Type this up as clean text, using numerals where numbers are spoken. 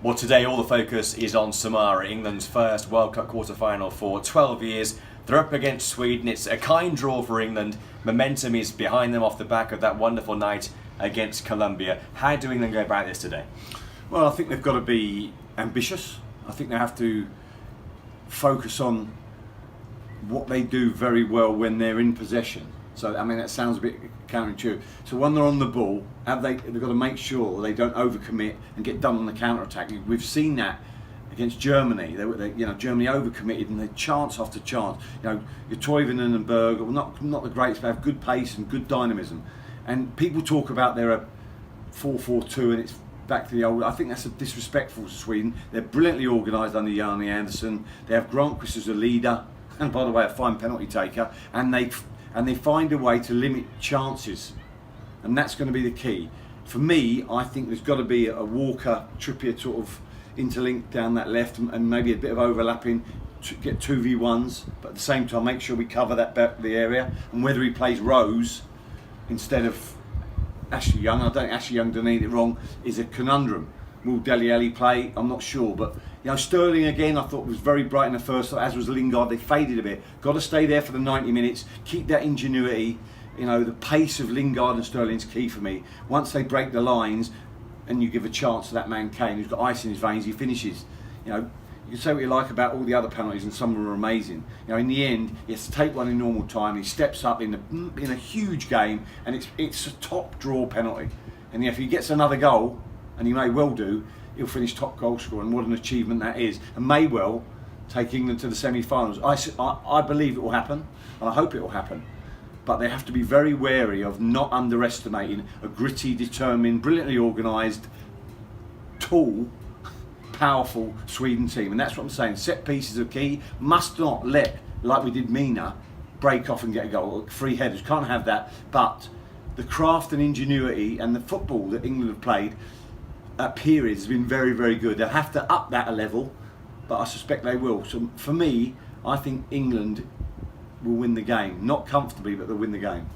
Well, today all the focus is on Samara, England's first World Cup quarter-final for 12 years. They're up against Sweden. It's a kind draw for England. Momentum is behind them off the back of that wonderful night against Colombia. How do England go about this today? Well, I think they've got to be ambitious. I think they have to focus on what they do very well when they're in possession. So, I mean, that sounds a bit counterintuitive. So when they're on the ball, they've got to make sure they don't overcommit and get done on the counter-attack. We've seen that against Germany. Germany overcommitted and they chance after chance. Your Toivonen and Berg, well, not the greats, but have good pace and good dynamism. And people talk about their 4-4-2 and it's back to the old. I think that's disrespectful to Sweden. They're brilliantly organised under Yanni Anderson. They have Granqvist as a leader, and by the way, a fine penalty taker. And they find a way to limit chances, and that's going to be the key. For me, I think there's got to be a Walker Trippier sort of interlink down that left, and maybe a bit of overlapping to get 2v1s, but at the same time make sure we cover that back of the area. And whether he plays Rose instead of Ashley Young, I don't think Ashley Young done it wrong, is a conundrum. Will Dele Alli play? I'm not sure, but Sterling again I thought was very bright in the first, as was Lingard. They faded a bit. Got to stay there for the 90 minutes, keep that ingenuity. The pace of Lingard and Sterling's key for me. Once they break the lines and you give a chance to that man Kane, who's got ice in his veins, he finishes. You can say what you like about all the other penalties, and some of them are amazing. In the end, he has to take one in normal time. He steps up in a huge game, and it's a top draw penalty. And if he gets another goal, and he may well do, he'll finish top goal scorer, and what an achievement that is, and may well take England to the semi-finals. I believe it will happen, and I hope it will happen, but they have to be very wary of not underestimating a gritty, determined, brilliantly organised, tall, powerful Sweden team. And that's what I'm saying. Set pieces are key. Must not let, like we did Mina, break off and get a goal. Free headers, can't have that. But the craft and ingenuity and the football that England have played at periods has been very, very good. They'll have to up that a level, but I suspect they will. So for me, I think England will win the game. Not comfortably, but they'll win the game.